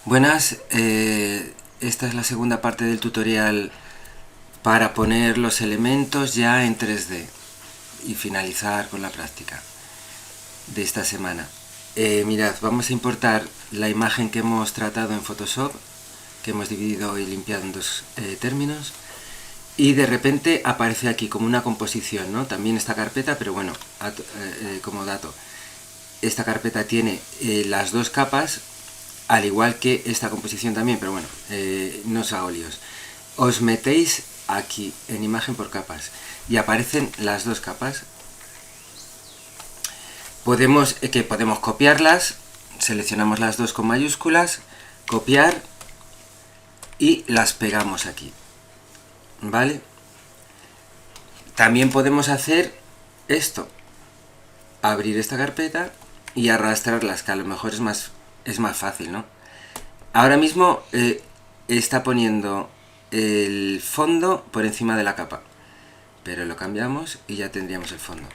Buenas, esta es la segunda parte del tutorial para poner los elementos ya en 3D y finalizar con la práctica de esta semana. Mirad, vamos a importar la imagen que hemos tratado en Photoshop, que hemos dividido y limpiado en dos términos, y de repente aparece aquí como una composición, ¿no? También esta carpeta, pero bueno, como dato, esta carpeta tiene las dos capas, al igual que esta composición también, pero bueno, no os hago líos. Os metéis aquí en imagen por capas y aparecen las dos capas. Podemos copiarlas, seleccionamos las dos con mayúsculas, copiar y las pegamos aquí, ¿vale? También podemos hacer esto, abrir esta carpeta y arrastrarlas, que a lo mejor es más fácil, ¿no? Ahora mismo está poniendo el fondo por encima de la capa, pero lo cambiamos y ya tendríamos el fondo.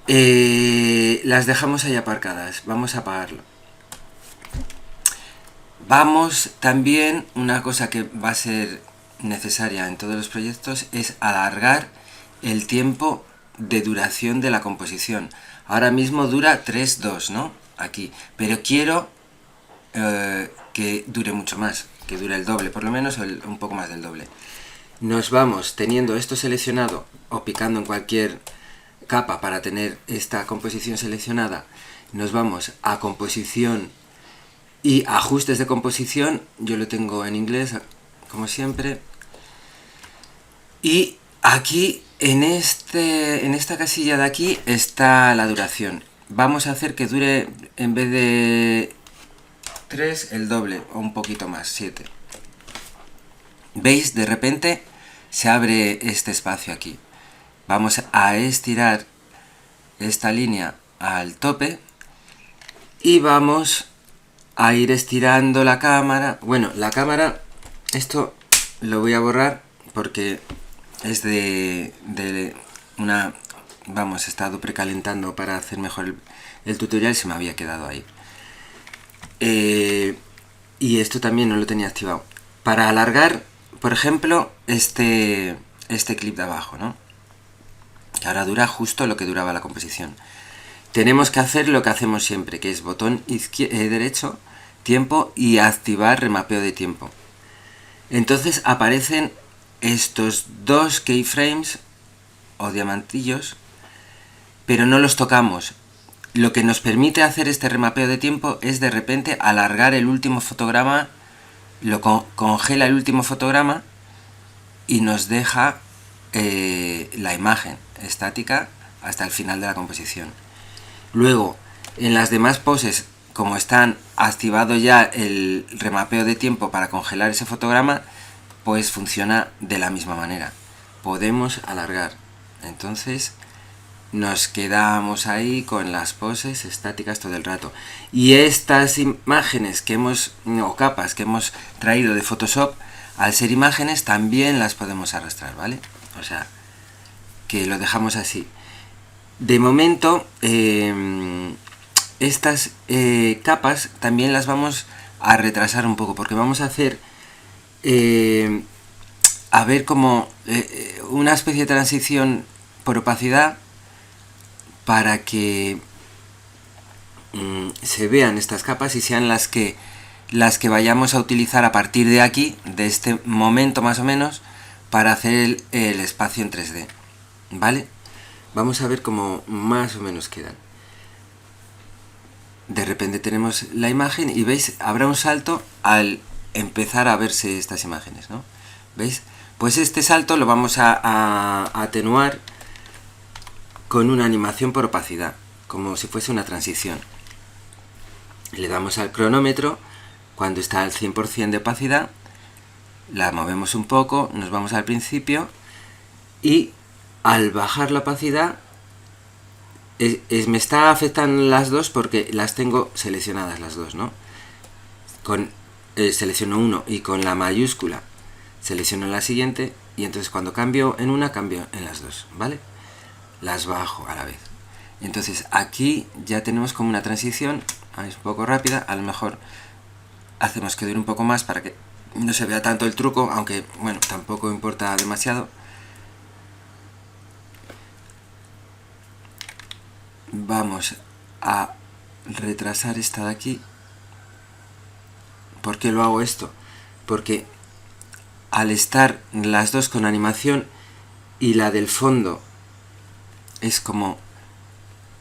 Las dejamos ahí aparcadas, vamos a apagarlo. Vamos también, una cosa que va a ser necesaria en todos los proyectos es alargar el tiempo de duración de la composición. Ahora mismo dura 3:2, ¿no? Aquí, pero quiero que dure mucho más, que dure el doble, por lo menos, o un poco más del doble. Nos vamos teniendo esto seleccionado o picando en cualquier capa para tener esta composición seleccionada. Nos vamos a composición y ajustes de composición. Yo lo tengo en inglés, como siempre. Y aquí, en esta casilla de aquí, está la duración. Vamos a hacer que dure, en vez de 3, el doble, o un poquito más, 7. ¿Veis? De repente se abre este espacio aquí. Vamos a estirar esta línea al tope y vamos a ir estirando la cámara. Bueno, la cámara, esto lo voy a borrar porque es de una... Vamos, he estado precalentando para hacer mejor el tutorial y se me había quedado ahí. Y esto también no lo tenía activado. Para alargar, por ejemplo, este clip de abajo, ¿no? Que ahora dura justo lo que duraba la composición. Tenemos que hacer lo que hacemos siempre, que es botón derecho, tiempo, y activar remapeo de tiempo. Entonces aparecen estos dos keyframes o diamantillos, pero no los tocamos. Lo que nos permite hacer este remapeo de tiempo es de repente alargar el último fotograma, lo congela el último fotograma y nos deja la imagen estática hasta el final de la composición. Luego, en las demás poses, como están activado ya el remapeo de tiempo para congelar ese fotograma, pues funciona de la misma manera. Podemos alargar. Entonces nos quedamos ahí con las poses estáticas todo el rato. Y estas imágenes que o capas que hemos traído de Photoshop, al ser imágenes también las podemos arrastrar, ¿vale? O sea, que lo dejamos así. De momento, estas capas también las vamos a retrasar un poco, porque vamos a hacer, a ver, como una especie de transición por opacidad para que se vean estas capas y sean las que vayamos a utilizar a partir de aquí, de este momento más o menos, para hacer el espacio en 3D, ¿vale? Vamos a ver cómo más o menos quedan. De repente tenemos la imagen y veis, habrá un salto al empezar a verse estas imágenes, ¿no? ¿Veis? Pues este salto lo vamos a atenuar con una animación por opacidad, como si fuese una transición. Le damos al cronómetro, cuando está al 100% de opacidad, la movemos un poco, nos vamos al principio y al bajar la opacidad me está afectando las dos porque las tengo seleccionadas las dos, ¿no? Selecciono uno y con la mayúscula selecciono la siguiente y entonces cuando cambio en una, cambio en las dos, ¿vale? Las bajo a la vez. Entonces aquí ya tenemos como una transición, es un poco rápida, a lo mejor hacemos que dure un poco más para que no se vea tanto el truco, aunque bueno, tampoco importa demasiado. Vamos a retrasar esta de aquí. ¿Por qué lo hago esto? Porque al estar las dos con animación y la del fondo es como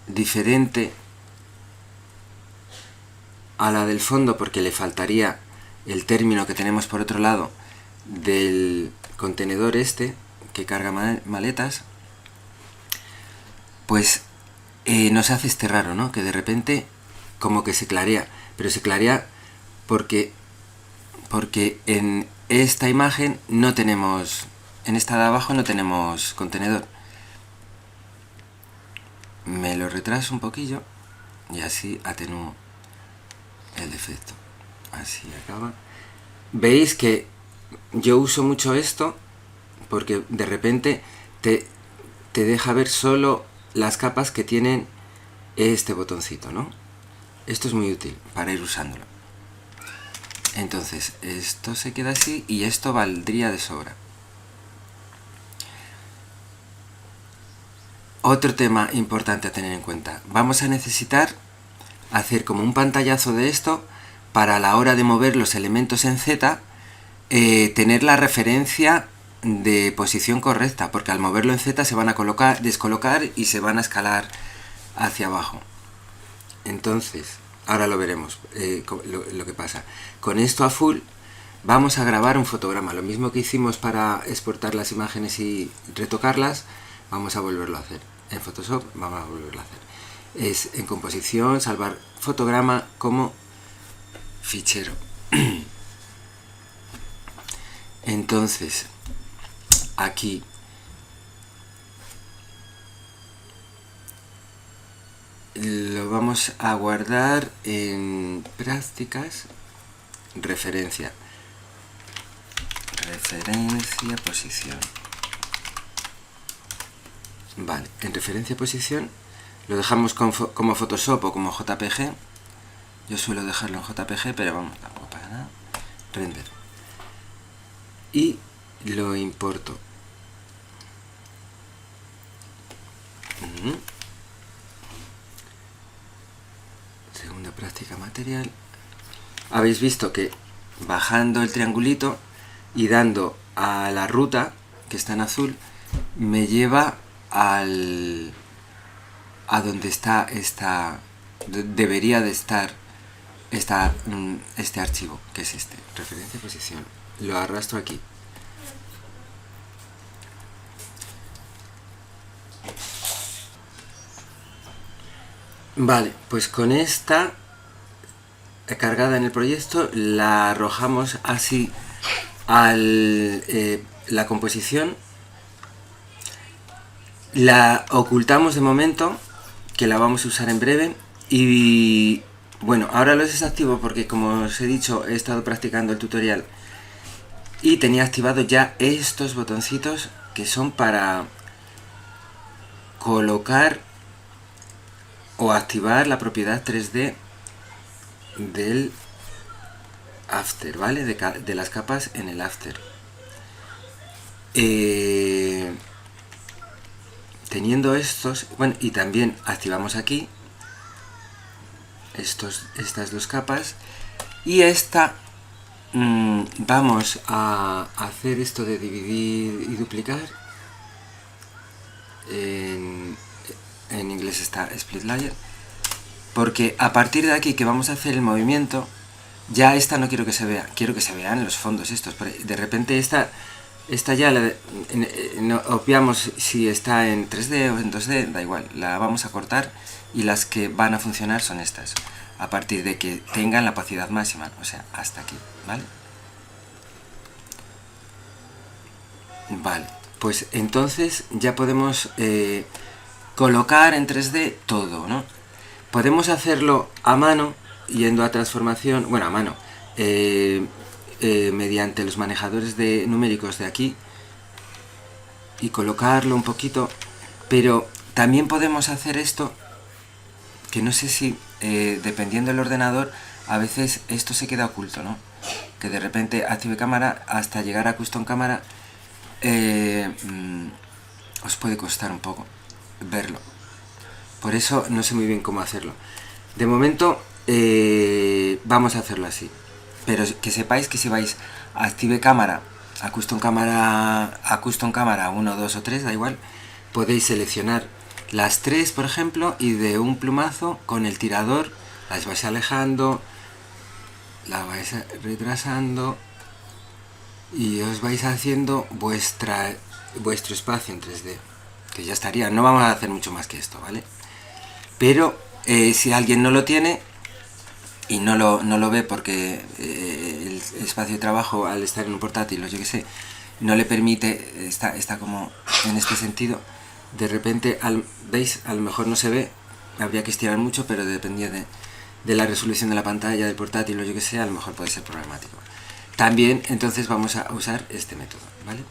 diferente a la del fondo porque le faltaría el término que tenemos por otro lado del contenedor este que carga maletas, pues nos hace este raro, ¿no? Que de repente como que se clarea, pero se clarea porque en esta imagen no tenemos, en esta de abajo no tenemos contenedor. Me lo retraso un poquillo y así atenúo el efecto. Así acaba. Veis que yo uso mucho esto porque de repente te deja ver solo las capas que tienen este botoncito, ¿no? Esto es muy útil para ir usándolo. Entonces, esto se queda así y esto valdría de sobra. Otro tema importante a tener en cuenta. Vamos a necesitar hacer como un pantallazo de esto para a la hora de mover los elementos en Z tener la referencia de posición correcta, porque al moverlo en Z se van a descolocar y se van a escalar hacia abajo. Entonces, ahora lo veremos lo que pasa. Con esto a full vamos a grabar un fotograma, lo mismo que hicimos para exportar las imágenes y retocarlas, vamos a volverlo a hacer. En Photoshop vamos a volverlo a hacer. Es en composición, salvar fotograma como fichero. Entonces, aquí lo vamos a guardar en prácticas, referencia, posición. Vale, en referencia posición lo dejamos como Photoshop o como JPG. Yo suelo dejarlo en JPG, pero vamos, tampoco pasa nada. Render. Y lo importo. Segunda práctica material. Habéis visto que bajando el triangulito y dando a la ruta, que está en azul, me lleva a donde está debería de estar este archivo, que es este, referencia posición. Lo arrastro aquí. Vale, pues con esta cargada en el proyecto la arrojamos así a la composición. La ocultamos de momento, que la vamos a usar en breve. Y bueno, ahora lo desactivo porque, como os he dicho, he estado practicando el tutorial y tenía activado ya estos botoncitos que son para colocar o activar la propiedad 3D del after, ¿vale? De las capas en el after. Teniendo estos, bueno, y también activamos aquí estas dos capas, y esta vamos a hacer esto de dividir y duplicar. En inglés está split layer, porque a partir de aquí que vamos a hacer el movimiento, ya esta no quiero que se vea, quiero que se vean los fondos estos. De repente esta ya no obviamos si está en 3D o en 2D, da igual, la vamos a cortar, y las que van a funcionar son estas, a partir de que tengan la opacidad máxima, o sea, hasta aquí, ¿vale? Vale, pues entonces ya podemos colocar en 3D todo, ¿no? Podemos hacerlo a mano, yendo a transformación, bueno, a mano, mediante los manejadores de numéricos de aquí, y colocarlo un poquito, pero también podemos hacer esto, que no sé si, dependiendo del ordenador, a veces esto se queda oculto, ¿no? Que de repente active cámara hasta llegar a custom cámara os puede costar un poco verlo. Por eso no sé muy bien cómo hacerlo. De momento vamos a hacerlo así. Pero que sepáis que si vais a active cámara, a custom cámara 1, 2 o 3, da igual, podéis seleccionar las 3, por ejemplo, y de un plumazo con el tirador las vais alejando, las vais retrasando y os vais haciendo vuestro espacio en 3D, que ya estaría. No vamos a hacer mucho más que esto, ¿vale? Pero si alguien no lo tiene y no lo ve porque el espacio de trabajo, al estar en un portátil o yo que sé, no le permite, está como en este sentido, de repente, ¿veis? A lo mejor no se ve, habría que estirar mucho, pero dependía de la resolución de la pantalla del portátil o yo que sé, a lo mejor puede ser problemático. También, entonces, vamos a usar este método, ¿vale?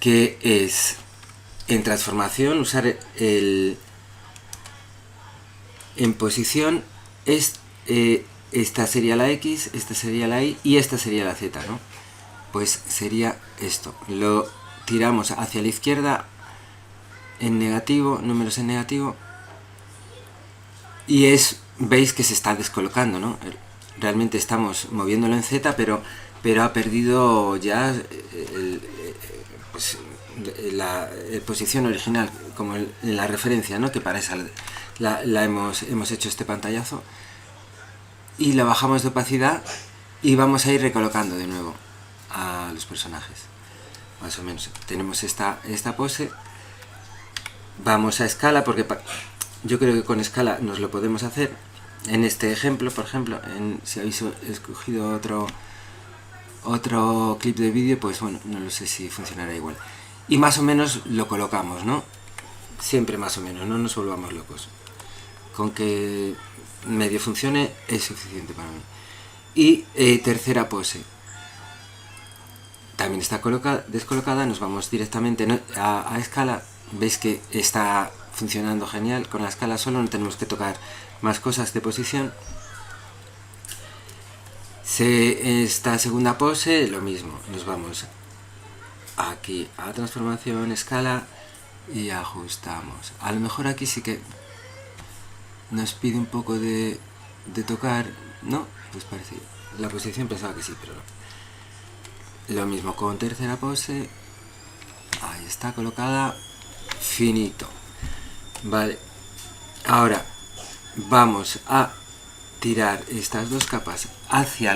Que es, en transformación, usar en posición, esta sería la X, esta sería la Y y esta sería la Z, ¿no? Pues sería esto. Lo tiramos hacia la izquierda en negativo, números en negativo, y veis que se está descolocando, ¿no? Realmente estamos moviéndolo en Z, pero ha perdido ya la posición original, como la referencia, ¿no? Que para esa hemos hecho este pantallazo, y la bajamos de opacidad y vamos a ir recolocando de nuevo a los personajes, más o menos. Tenemos esta pose, vamos a escala, porque yo creo que con escala nos lo podemos hacer. En este ejemplo, por ejemplo, si habéis escogido otro clip de vídeo, pues bueno, no lo sé si funcionará igual. Y más o menos lo colocamos, ¿no? Siempre más o menos, no nos volvamos locos. Con que medio funcione es suficiente para mí. Y tercera pose. También está descolocada, nos vamos directamente a escala. Veis que está funcionando genial. Con la escala solo no tenemos que tocar más cosas de posición. Esta segunda pose, lo mismo. Nos vamos aquí a transformación, escala y ajustamos. A lo mejor aquí sí que nos pide un poco de tocar, ¿no? Pues parece. La posición pensaba que sí, pero no. Lo mismo con tercera pose. Ahí está colocada. Finito. Vale. Ahora vamos a tirar estas dos capas hacia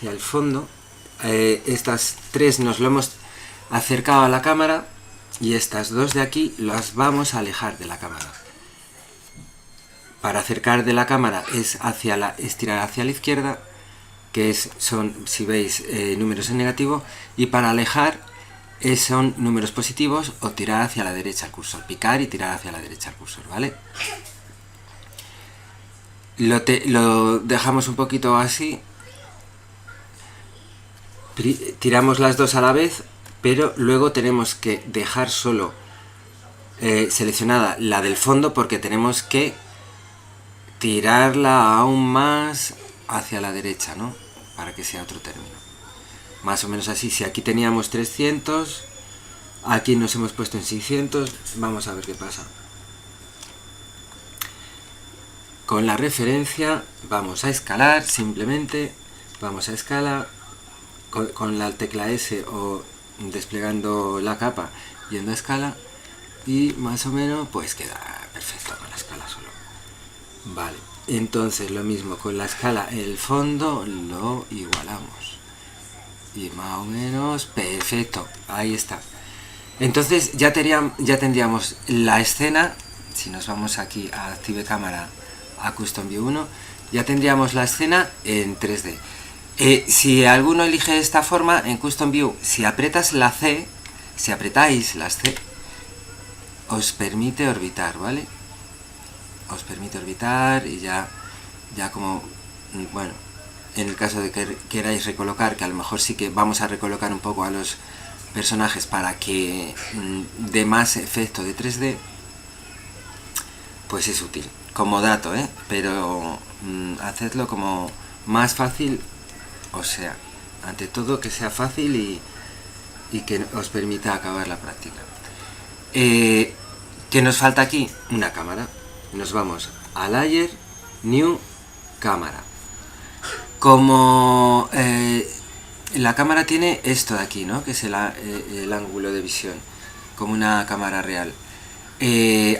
el fondo. Estas tres nos lo hemos acercado a la cámara y estas dos de aquí las vamos a alejar de la cámara. Para acercar de la cámara es estirar hacia la izquierda, que son, si veis, números en negativo, y para alejar son números positivos o tirar hacia la derecha el cursor, picar y tirar hacia la derecha el cursor, ¿vale? Lo dejamos un poquito así, tiramos las dos a la vez, pero luego tenemos que dejar solo seleccionada la del fondo, porque tenemos que tirarla aún más hacia la derecha, ¿no? Para que sea otro término. Más o menos así. Si aquí teníamos 300, aquí nos hemos puesto en 600, vamos a ver qué pasa. Con la referencia vamos a escalar, simplemente vamos a escalar con la tecla S o desplegando la capa yendo a escala, y más o menos pues queda perfecto con la escala solo. Vale, entonces lo mismo con la escala, el fondo lo igualamos y más o menos perfecto, ahí está. Entonces ya tendríamos la escena. Si nos vamos aquí a Active Cámara, a Custom View 1, ya tendríamos la escena en 3D. Si alguno elige esta forma, en Custom View, si apretáis las C, os permite orbitar, ¿vale? Os permite orbitar y ya como, bueno, en el caso de que queráis recolocar, que a lo mejor sí que vamos a recolocar un poco a los personajes para que dé más efecto de 3D, pues es útil. como dato, pero hacedlo como más fácil, o sea, ante todo que sea fácil y que os permita acabar la práctica. ¿Qué nos falta aquí? Una cámara. Nos vamos a Layer, New, Cámara. Como la cámara tiene esto de aquí, ¿no? Que es el ángulo de visión, como una cámara real.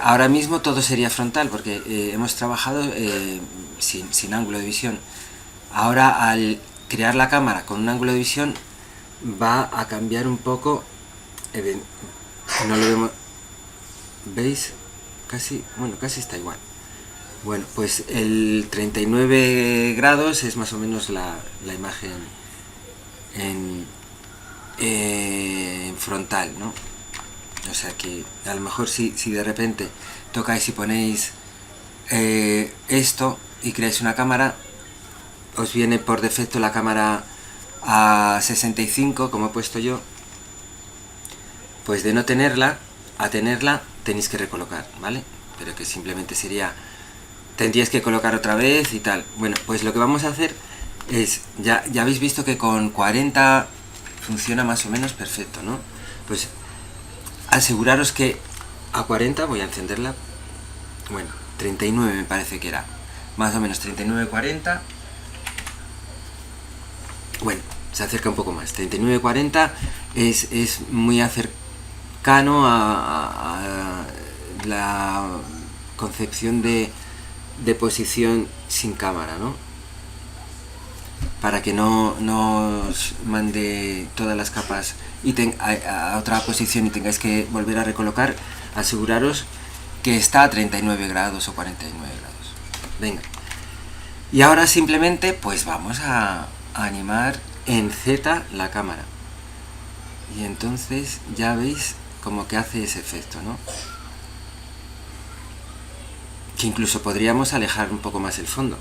Ahora mismo todo sería frontal porque hemos trabajado sin ángulo de visión. Ahora, al crear la cámara con un ángulo de visión, va a cambiar un poco. No lo vemos. ¿Veis? Casi está igual. Bueno, pues el 39 grados es más o menos la imagen en frontal, ¿no? O sea que a lo mejor si de repente tocáis y ponéis esto y creáis una cámara, os viene por defecto la cámara a 65, como he puesto yo. Pues de no tenerla a tenerla tenéis que recolocar, ¿vale? Pero que simplemente sería, tendríais que colocar otra vez y tal. Bueno, pues lo que vamos a hacer es, ya habéis visto que con 40 funciona más o menos perfecto, ¿no? Pues aseguraros que a 40, voy a encenderla, bueno, 39 me parece que era, más o menos 39-40, bueno, se acerca un poco más, 39-40 es muy cercano a la concepción de posición sin cámara, ¿no? Para que no os mande todas las capas a otra posición y tengáis que volver a recolocar, aseguraros que está a 39 grados o 49 grados. Venga. Y ahora simplemente pues vamos a animar en Z la cámara. Y entonces ya veis como que hace ese efecto, ¿no? Que incluso podríamos alejar un poco más el fondo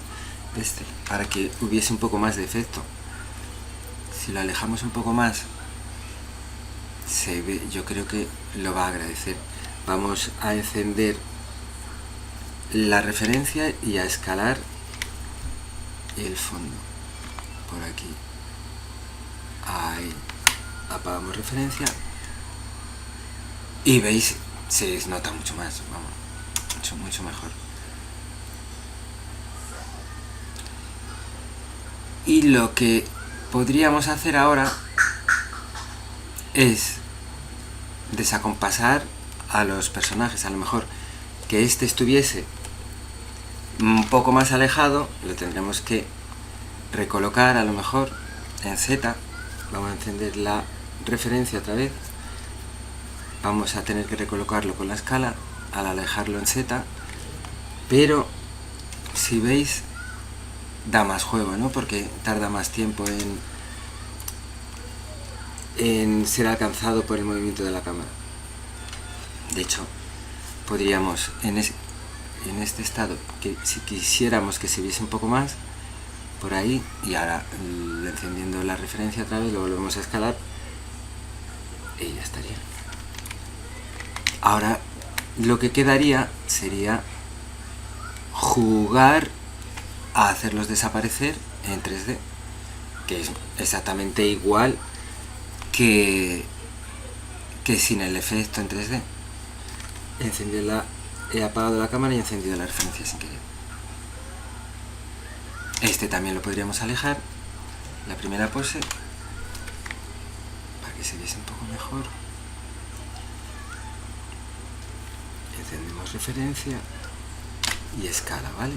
para que hubiese un poco más de efecto. Si lo alejamos un poco más, se ve, yo creo que lo va a agradecer. Vamos a encender la referencia y a escalar el fondo por aquí. Ahí apagamos referencia y veis, se nota mucho más, vamos, mucho mejor. Y lo que podríamos hacer ahora es desacompasar a los personajes. A lo mejor que este estuviese un poco más alejado, lo tendremos que recolocar a lo mejor en Z. Vamos a encender la referencia otra vez. Vamos a tener que recolocarlo con la escala al alejarlo en Z, pero si veis da más juego, ¿no? Porque tarda más tiempo en ser alcanzado por el movimiento de la cámara. De hecho, podríamos en este estado, que si quisiéramos que se viese un poco más por ahí, y ahora encendiendo la referencia otra vez lo volvemos a escalar y ya estaría. Ahora lo que quedaría sería jugar a hacerlos desaparecer en 3D, que es exactamente igual que sin el efecto en 3D. He apagado la cámara y he encendido la referencia sin querer. Este también lo podríamos alejar, la primera pose, para que se viese un poco mejor. Encendemos referencia y escala, ¿vale?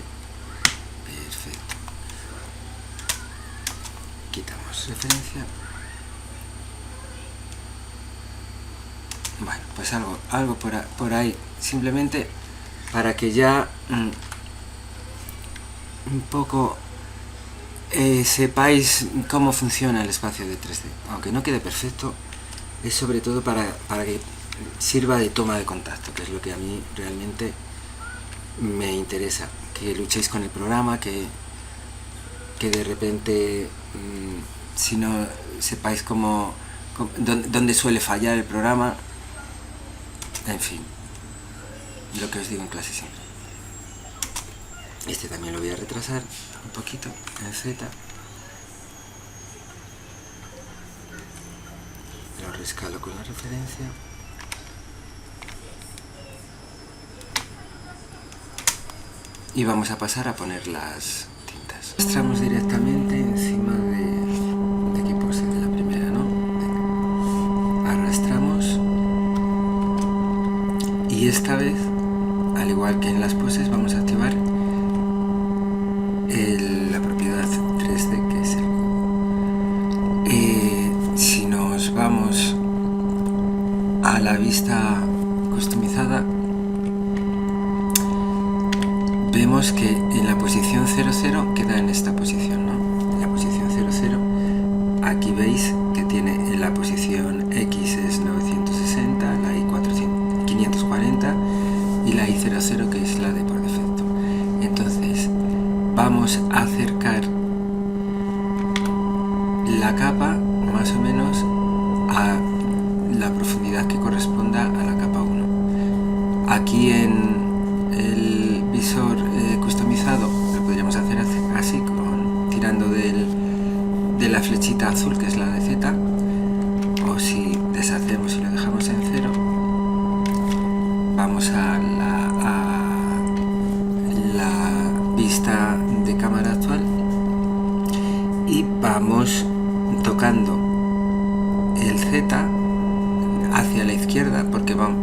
Perfecto. Quitamos referencia. Bueno, pues algo por ahí, simplemente para que ya un poco sepáis cómo funciona el espacio de 3D. Aunque no quede perfecto, es sobre todo para que sirva de toma de contacto, que es lo que a mí realmente me interesa. Que luchéis con el programa, que de repente, si no sepáis dónde suele fallar el programa, en fin, lo que os digo en clase siempre. Este también lo voy a retrasar un poquito en Z. Lo rescalo con la referencia. Y vamos a pasar a poner las tintas. Arrastramos directamente encima de aquí pose de la primera, ¿no? Venga. Arrastramos. Y esta vez, al igual que en las poses, vamos a activar la propiedad 3D, que es el cubo. Si nos vamos a la vista customizada, vemos que en la posición 00 queda en esta posición, ¿no? En la posición 00, aquí veis que tiene en la posición X es 960, la Y 540 y la Y00, que es la de por defecto. Entonces vamos a acercar la capa más o menos a la profundidad que corresponda a la capa 1. Aquí en el visor customizado lo podríamos hacer así, tirando de la flechita azul, que es la de Z, o si deshacemos y lo dejamos en 0, vamos a la vista de cámara actual y vamos tocando el Z hacia la izquierda, porque vamos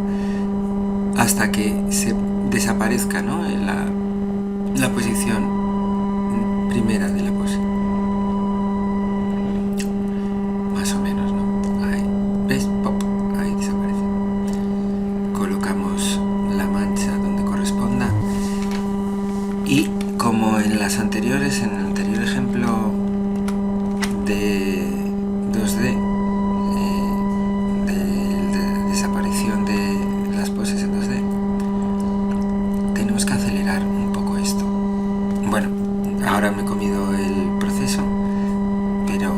hasta que se desaparezca, ¿no? En la posición primera de la pose, más o menos, ¿no? Ahí, ¿ves? Pop, ahí desaparece. Colocamos la mancha donde corresponda y, como en las anteriores, en el anterior ejemplo de 2D, de desaparición de las poses en 2D, tenemos que acelerar un poco esto. Bueno, ahora me he comido el proceso, pero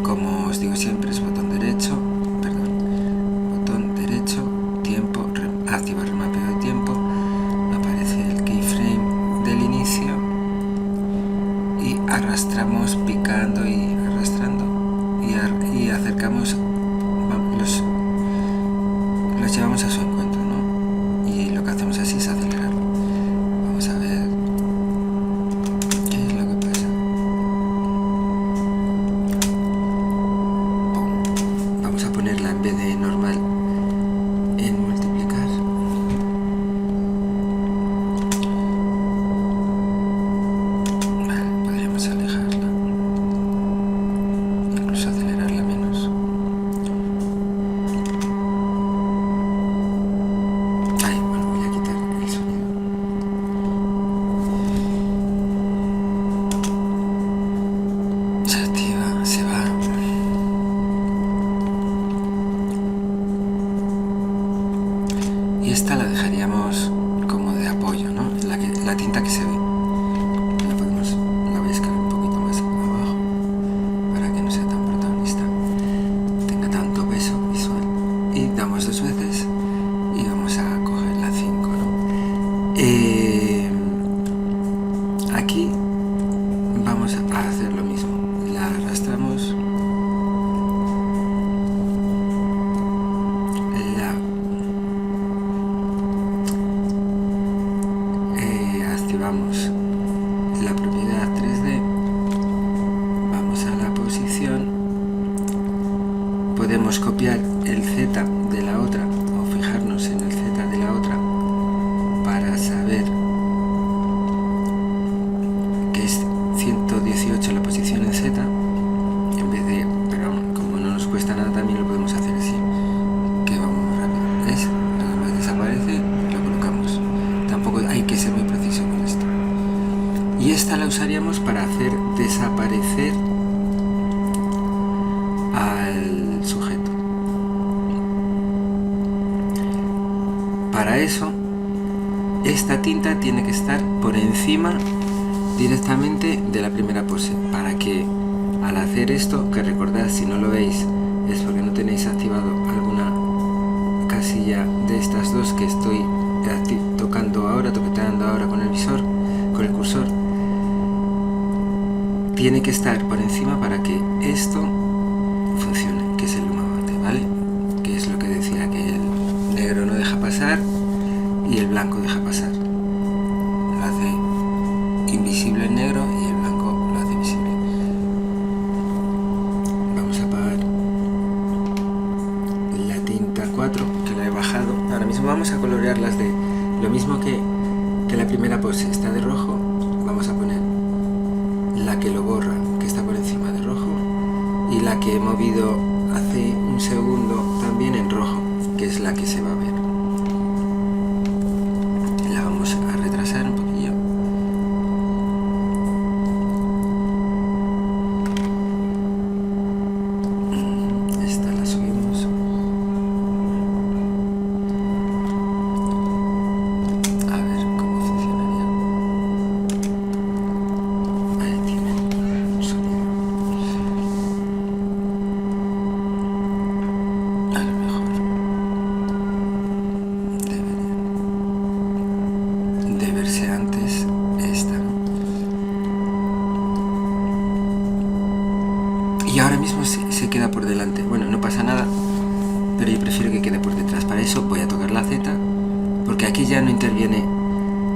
como os digo siempre, es botón derecho, tiempo, activar remapeo de tiempo, me aparece el keyframe del inicio y arrastramos picando y arrastrando y acercamos, los llevamos a su encuentro, ¿no? Y lo que hacemos así es acelerarlo. Vamos a ver qué es lo que pasa. ¡Pum! Vamos a ponerla, en vez de normal, en multiplicar. Vale, podríamos alejarla, incluso acelerarla menos. Ay, bueno, voy a quitar el sonido. Se activa, se va. Y esta la dejaríamos como de apoyo, ¿no? La tinta que se ve. La voy a escalar un poquito más abajo para que no sea tan protagonista, tenga tanto peso visual. Y damos 2 veces y vamos a coger la 5, ¿no? Aquí vamos a hacer lo mismo. La arrastramos, activamos la propiedad 3D, vamos a la posición, podemos copiar el Z de la otra o fijarnos en el Z de la otra para saber que es 118 la posición en Z, en vez de, pero como no nos cuesta nada, también lo podemos hacer así, que vamos más rápido. ¿Ves? Nada más desaparece, lo colocamos. Tampoco hay que ser muy preciso con esto. Y esta la usaríamos para hacer desaparecer al sujeto. Para eso, esta tinta tiene que estar por encima directamente de la primera pose, para que al hacer esto, que recordad, si no lo veis es porque no tenéis activado alguna casilla de estas dos que estoy tocando ahora, toqueteando ahora con el visor, con el cursor, tiene que estar por encima para que esto funcione, que es el luma mate, ¿vale? Que es lo que decía, que el negro no deja pasar y el blanco deja pasar. Lo hace invisible el negro y el blanco lo hace visible. Vamos a apagar la tinta 4, que la he bajado. Ahora mismo vamos a colorearlas de lo mismo que la primera pose está de rojo. Vamos a poner la que lo borra, que está por encima de rojo, y la que he movido hace un segundo también en rojo, que es la que se va a ver. La vamos a retrasar un poquillo. Esta la subimos. A ver cómo funcionaría. Ahí tiene un sonido. A lo mejor debería de verse antes esta, ¿no? Y ahora mismo se queda por delante. Bueno, no pasa nada, pero yo prefiero que quede por detrás. Para eso voy a tocar la Z, porque aquí ya no interviene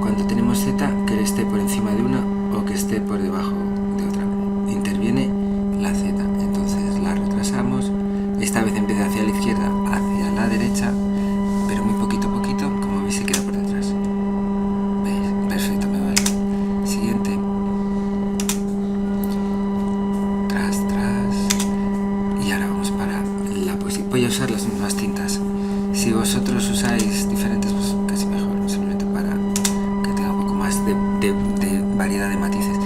cuando tenemos Z que esté por encima de una o que esté por debajo de otra. Interviene la Z, entonces la retrasamos, esta vez en vez de hacia la izquierda, hacia la derecha, pero muy poquito a poquito. Como veis, se queda por detrás. ¿Veis? Perfecto, me vale. Siguiente. Tras. Y ahora vamos para la posición. Voy a usar las mismas tintas. Si vosotros usáis diferentes, pues casi mejor, simplemente para que tenga un poco más de variedad de matices.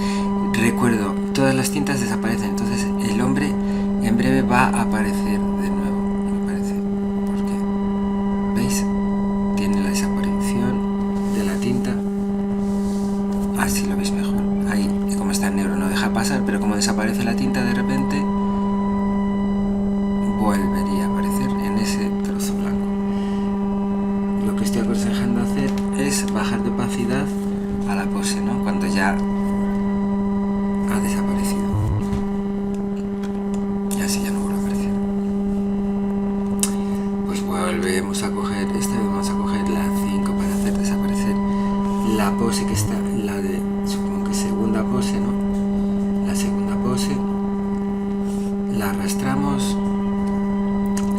Recuerdo, todas las tintas desaparecen, entonces el hombre en breve va a aparecer de nuevo, me parece, porque, ¿veis? Tiene la desaparición de la tinta. Así lo veis mejor. Ahí, como está en negro, no deja pasar, pero como desaparece la tinta de repente, volvería a aparecer en ese trozo blanco. Lo que estoy aconsejando hacer es bajar de opacidad a la pose, ¿no? Cuando ya ha desaparecido. Y así ya no vuelve a aparecer. Pues volvemos a coger, esta vez vamos a coger la 5 para hacer desaparecer la pose que está, la de, supongo que segunda pose, ¿no? La segunda pose. La arrastramos,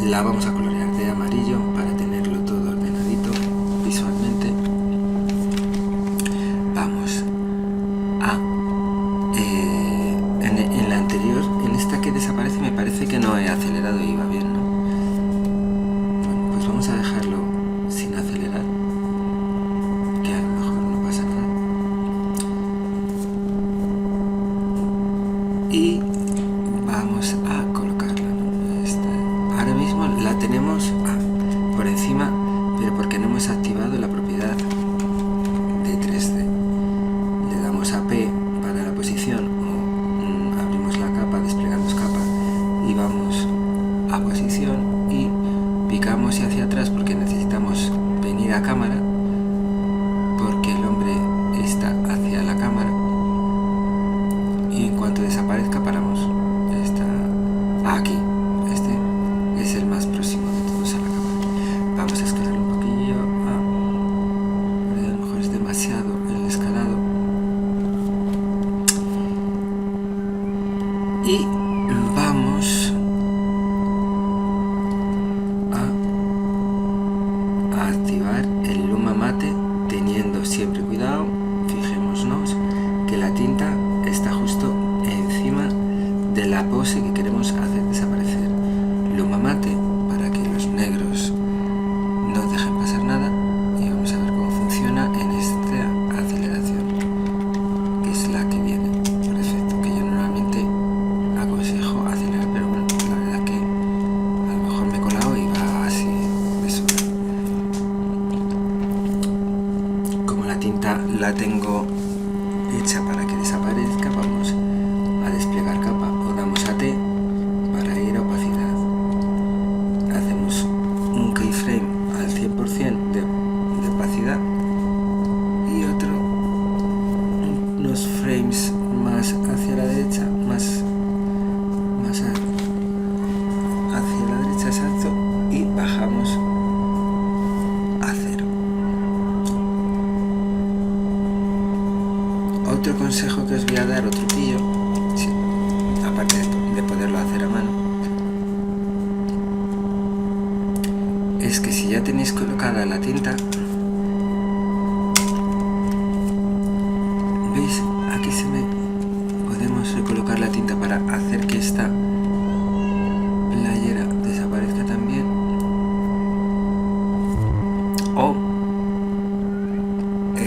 la vamos a colorear de amarillo para tenerlo todo ordenadito visualmente. Vamos a en la anterior, en esta que desaparece, me parece que no he acelerado y iba bien, ¿no? Bueno, pues vamos a dejarlo sin acelerar, que a lo mejor no pasa nada. Y vamos a colocarla, ¿no? Ahora mismo la tenemos por encima, pero porque no hemos activado la propiedad de 3D. Le damos a P para la posición, o abrimos la capa, desplegamos capa y vamos a posición y picamos hacia atrás porque necesitamos venir a cámara, porque el hombre está hacia la cámara, y en cuanto desaparezca paramos. Está aquí. Este es el más próximo de todos a la cámara. Vamos a escalarlo un poquillo. A lo mejor es demasiado el escalado. Y vamos a activar el luma mate, teniendo siempre cuidado. Fijémonos que la tinta está justo encima de la pose que queremos hacer desaparecer. Luma mate para que los negros no dejen pasar nada, y vamos a ver cómo funciona en esta aceleración, que es la que viene por defecto, que yo normalmente aconsejo acelerar, pero bueno, la verdad que a lo mejor me he colado y va así de sobra. Como la tinta la tengo hecha para que desaparezca, vamos a desplegar capa, o damos a T para ir a opacidad. más hacia la derecha, más hacia la derecha, exacto, y bajamos a 0. Otro consejo que os voy a dar, otro truquillo, sí, aparte de poderlo hacer a mano, es que si ya tenéis colocada la tinta, ¿veis? Aquí podemos recolocar la tinta para hacer que esta playera desaparezca también, o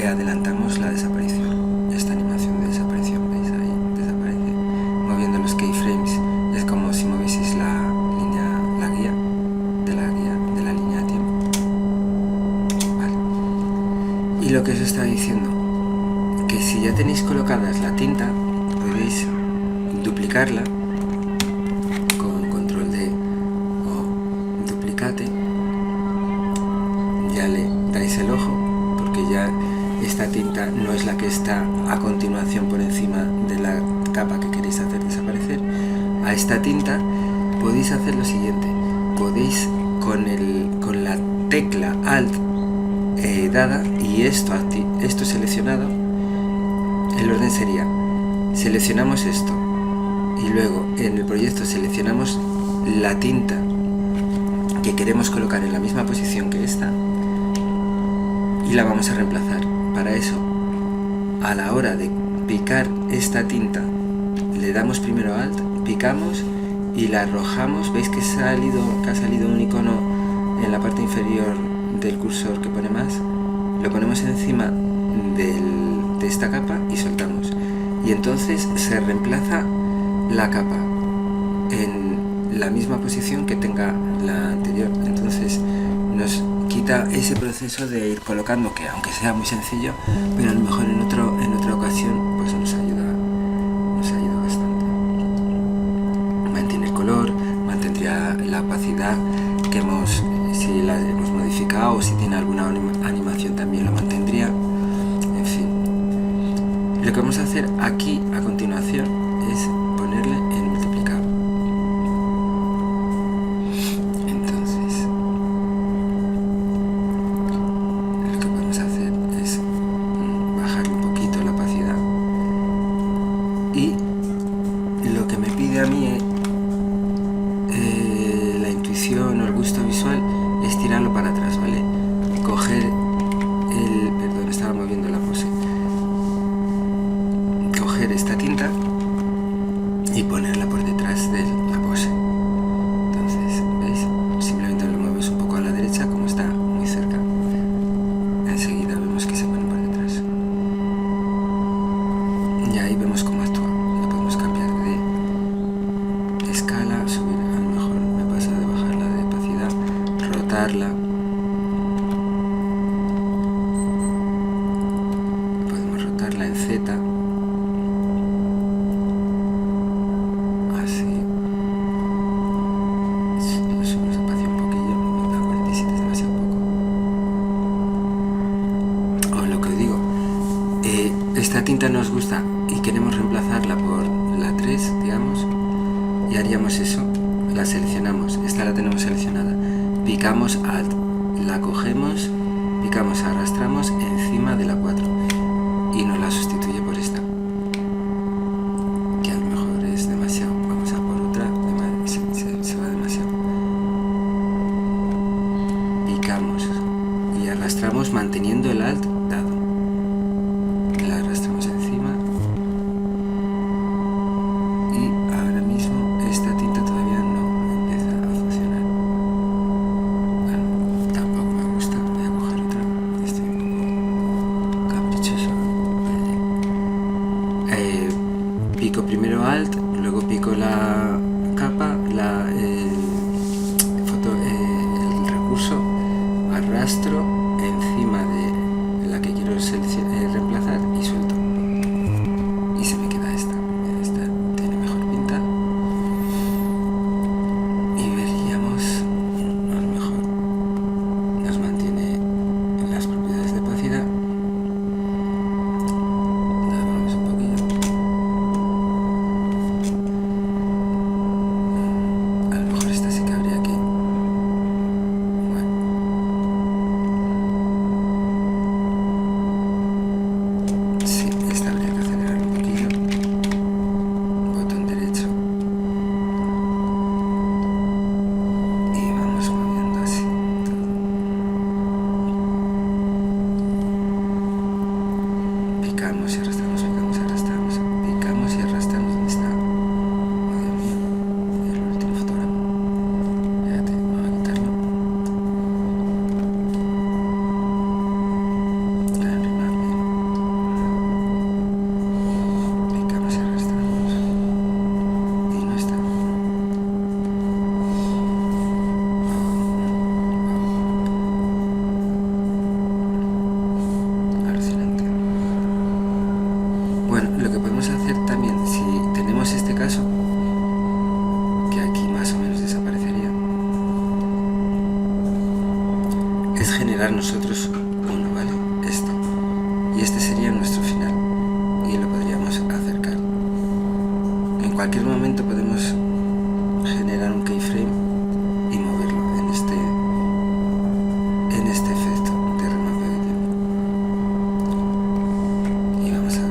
adelantamos la desaparición, esta animación de desaparición, ¿veis? Ahí desaparece, moviendo los keyframes, es como si movieseis la guía de la línea de tiempo. Vale. Y lo que os estaba diciendo, que si ya tenéis colocadas la tinta, podéis duplicarla con control D o duplicate, ya le dais el ojo, porque ya esta tinta no es la que está a continuación por encima de la capa que queréis hacer desaparecer. A esta tinta podéis hacer lo siguiente, podéis con la tecla Alt dada y esto seleccionado, el orden sería: seleccionamos esto y luego en el proyecto seleccionamos la tinta que queremos colocar en la misma posición que esta y la vamos a reemplazar. Para eso, a la hora de picar esta tinta, le damos primero Alt, picamos y la arrojamos. ¿Veis que ha salido un icono en la parte inferior del cursor que pone más? Lo ponemos encima de esta capa y soltamos. Y entonces se reemplaza la capa en la misma posición que tenga la anterior. Entonces nos quita ese proceso de ir colocando, que aunque sea muy sencillo, pero a lo mejor en otra ocasión pues nos ayuda bastante. Mantiene el color, mantendría la opacidad que si la hemos modificado, o si tiene alguna animación también lo mantendría. En fin, lo que vamos a hacer aquí a continuación es ponerle en multiplicado. Entonces lo que podemos hacer es bajar un poquito la opacidad, y lo que me pide a mí la intuición o el gusto visual es tirarlo para atrás, ¿vale? Coger estaba moviendo la pose, coger esta tinta y ponerla por detrás de la pose. Entonces, ¿veis? Simplemente lo mueves un poco a la derecha, como está muy cerca, enseguida vemos que se pone por detrás. Y ahí vemos cómo actúa. Lo podemos cambiar de escala, subir, a lo mejor me pasa de bajarla de opacidad, rotarla. Podemos rotarla en Z. Así. Lo subo despacio un poquillo, la 47 es demasiado poco. O lo que os digo, esta tinta nos gusta y queremos reemplazarla por la 3, digamos, y haríamos eso, la seleccionamos, esta la tenemos seleccionada, picamos Alt, la cogemos, picamos, arrastramos encima de la 4 y nos la sustituye por esta, que a lo mejor es demasiado. Vamos a por otra, se va demasiado. Picamos y arrastramos manteniendo el Alt dado, la arrastramos encima, y ahora mismo esta tinta todavía no empieza a funcionar. Bueno, tampoco me gusta, voy a coger otra, estoy un poco caprichoso. Pico primero Alt, luego pico la capa, el recurso, arrastro encima de la que quiero reemplazar y suelto. Y se me queda esta. Esta tiene mejor pinta. Y veríamos, a lo mejor nos mantiene las propiedades de opacidad. La bajamos un poquillo. nosotros uno, ¿vale? Este. Y este sería nuestro final. Y lo podríamos acercar. En cualquier momento podemos generar un keyframe y moverlo en este efecto de remapeo de tiempo. Y vamos a ver.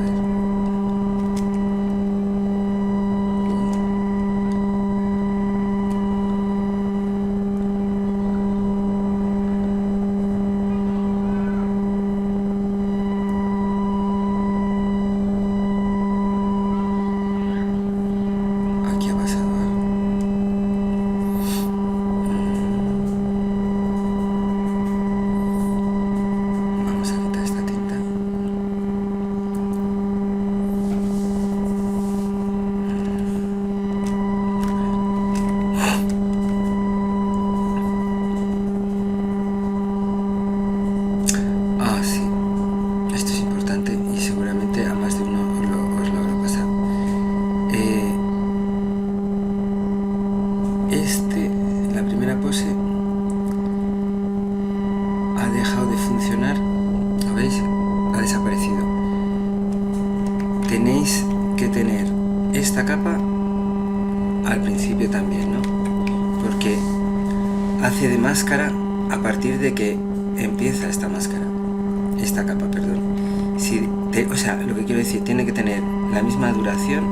Aquí ha pasado algo. Vamos a quitar esta tinta. Ah, sí. Esto es importante y seguramente a más de uno os lo habrá pasado. La primera pose ha dejado de funcionar. ¿Lo veis? Ha desaparecido. Tenéis que tener esta capa al principio también, ¿no? Porque hace de máscara a partir de que empieza esta capa, perdón. O sea, lo que quiero decir, tiene que tener la misma duración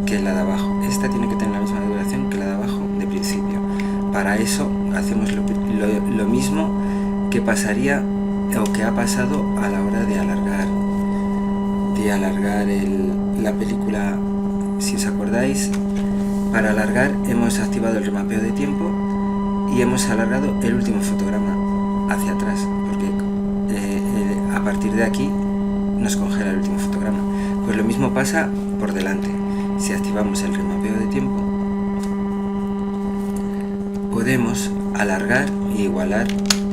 que la de abajo. Esta tiene que tener la misma duración que la de abajo de principio. Para eso hacemos lo mismo que pasaría o que ha pasado a la hora de alargar la película. Si os acordáis, para alargar hemos activado el remapeo de tiempo y hemos alargado el último fotograma hacia atrás, porque a partir de aquí nos congela el último fotograma. Pues lo mismo pasa por delante. Si activamos el remapeo de tiempo, podemos alargar e igualar.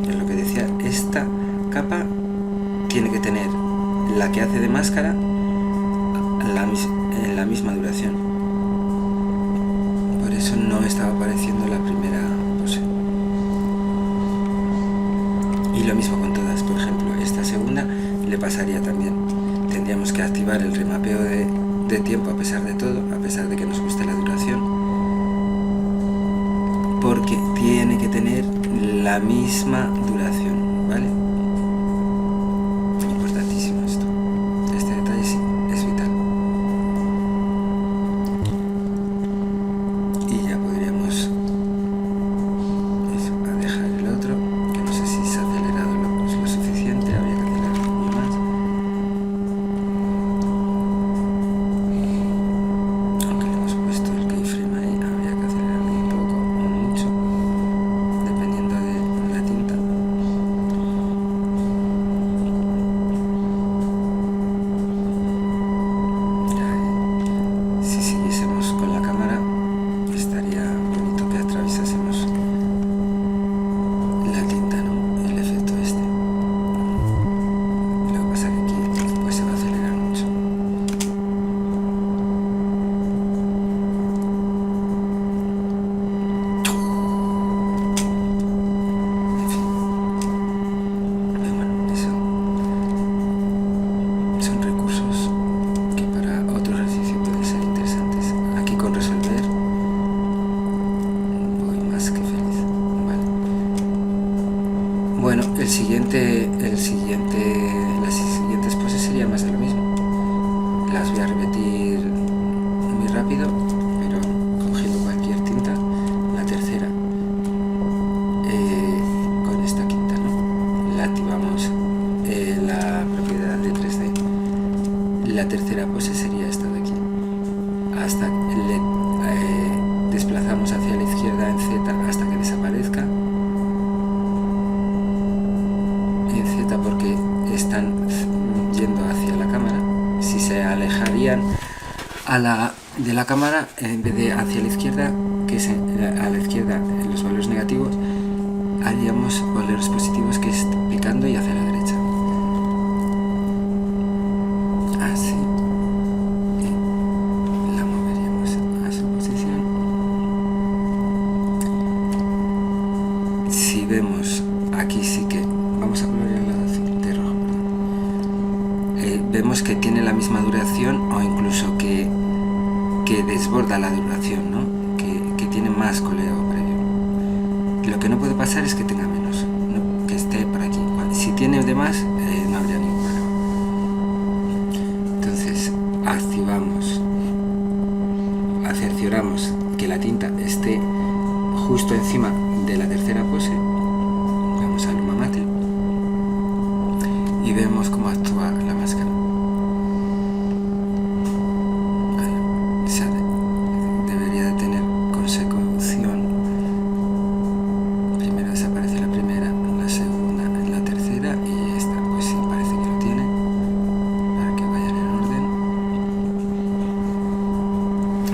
Es lo que decía, esta capa tiene que tener la que hace de máscara en la misma duración. Por eso no estaba apareciendo la primera pose. Y lo mismo con todas. Por ejemplo, esta segunda le pasaría también. Tendríamos que activar el remapeo de tiempo a pesar de todo, a pesar de que nos guste la duración, porque tiene que tener la misma duración, ¿vale? Importantísimo esto. Este detalle sí es vital. Y ya podríamos a dejar el otro, que no sé si se ha acelerado lo suficiente, habría que acelerar un poco más. Aunque le hemos puesto el keyframe ahí, habría que acelerarlo un poco o mucho, dependiendo de la tinta. Si siguiésemos con la cámara, estaría bonito que atravesásemos la tinta, ¿no? El efecto este. Lo que pasa que aquí pues se va a acelerar mucho. En fin. Pero bueno, eso son recursos que para otro ejercicio pueden ser interesantes. Aquí con resolver voy más que feliz. Vale. Bueno, las siguientes poses sería más de lo mismo. Las voy a repetir muy rápido, pero cogiendo cualquier tinta. La tercera, con esta quinta, ¿no? La activamos la propiedad de 3D. La tercera pose sería esta de aquí. Hasta desplazamos hacia la izquierda en Z hasta que desaparezca. En Z porque están yendo hacia la cámara. Si se alejarían de la cámara, en vez de hacia la izquierda, que es a la izquierda en los valores negativos, haríamos valores positivos, que es picando y hacia la derecha. Así. Y la moveríamos a su posición. Si vemos aquí, sí que vamos a misma duración o incluso que desborda la duración, ¿no? Que tiene más coleo previo. Lo que no puede pasar es que tenga menos, ¿no? Que esté por aquí. Si tiene de más, no habría ningún problema. Entonces, cercioramos que la tinta esté justo encima de la tercera pose. Vamos al Luma Mate y vemos cómo actúa la máscara. Debería de tener consecución. Primero desaparece la primera, la segunda, la tercera y esta pues sí parece que lo tiene, para que vayan en orden.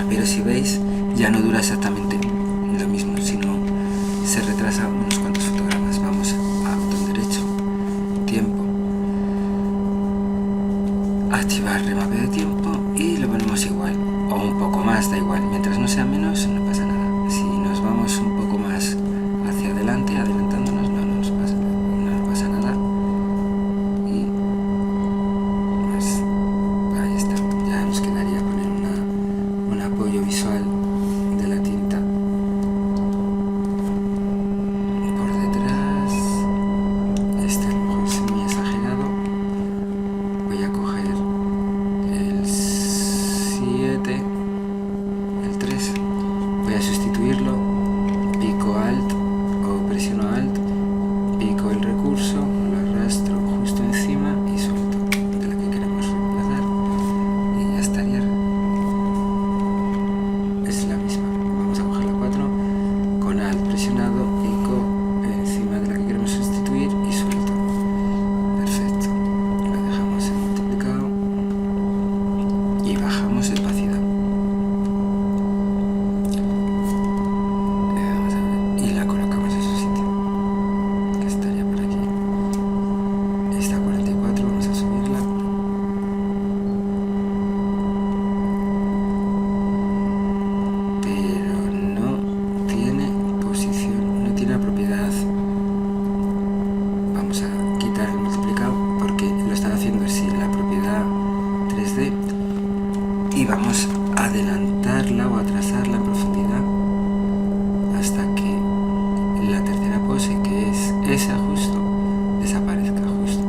Pero si veis, ya no dura exactamente lo mismo, sino se retrasa unos cuantos fotogramas. Vamos a botón derecho, tiempo, activar remapeo de tiempo y lo ponemos igual, o un poco más, da igual, mientras no sea menos no pasa nada. Si nos vamos un poco más hacia adelante, adelantándonos, no nos pasa nada. Y pues ahí está, ya nos quedaría poner un apoyo visual de la tinta por detrás. Este a lo mejor es muy exagerado. Voy a coger el 7, el 3, voy a sustituirlo, pico Alt o presiono Alt, pico el recurso, lo arrastro justo encima y suelto de la que queremos reemplazar y ya estaría. Es la misma. Vamos a coger la 4, con Alt presionado, pico encima de la que queremos sustituir y suelto. Perfecto. Lo dejamos en multiplicado y bajamos de opacidad. Vamos a ver, y la colocamos en su sitio, que estaría por aquí. Esta 44, vamos a subirla. Pero no tiene posición, no tiene la propiedad. Vamos a quitar el multiplicado porque lo están haciendo sin la propiedad 3D y vamos a adelantarla o atrasarla en profundidad hasta que la tercera pose, que es esa justo, desaparezca justo.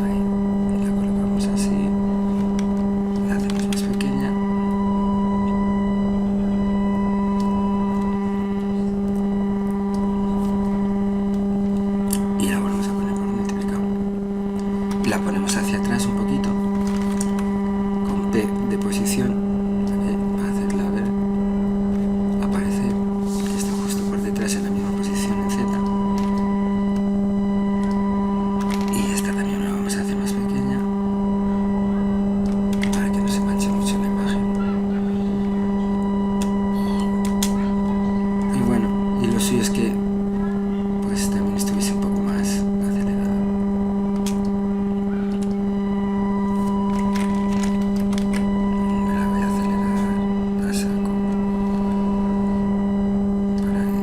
Ahí, la colocamos así, la hacemos más pequeña. Y la volvemos a poner por multiplicado. La ponemos hacia atrás un poquito, con P de posición, para hacerla ver. Aparece que está justo por detrás en la misma posición en Z. Y esta también la vamos a hacer más pequeña, para que no se manche mucho la imagen. Y bueno, y lo suyo es que pues también estuviese un poco más acelerada. Me la voy a acelerar a saco. Por ahí.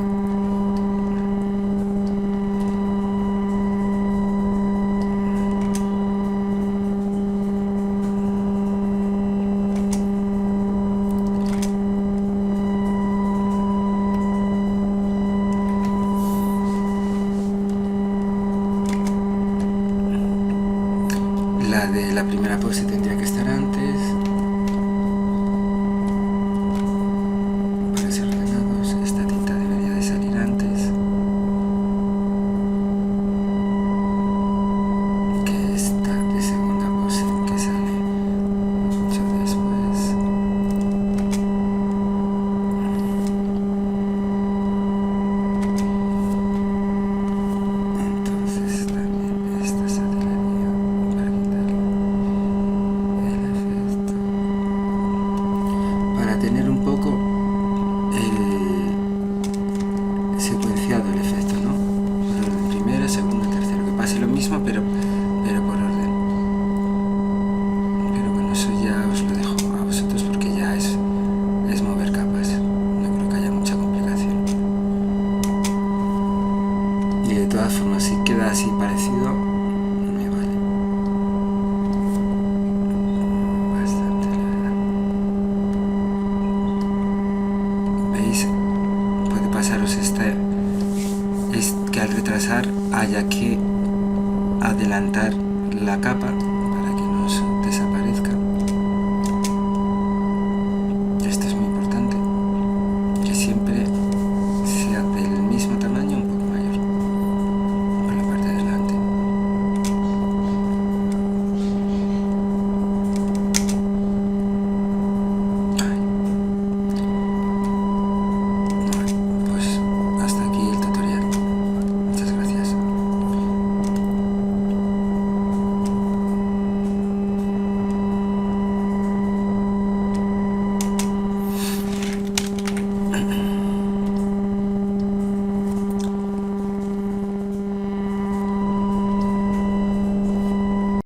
La de la primera pose tendría que estar antes, para ser ordenados. Esta tinta debería de salir antes que esta de segunda pose, que sale mucho después. Entonces también esta saldría para quitarle el efecto, para tener un poco el secuenciado el efecto, ¿no? Por orden, primera, segunda, tercera, que pase lo mismo pero por orden. Pero bueno, eso ya os lo dejo a vosotros porque ya es mover capas, no creo que haya mucha complicación. Y de todas formas, si queda así parecido, me vale. pasaros esta, es que al retrasar haya que adelantar la capa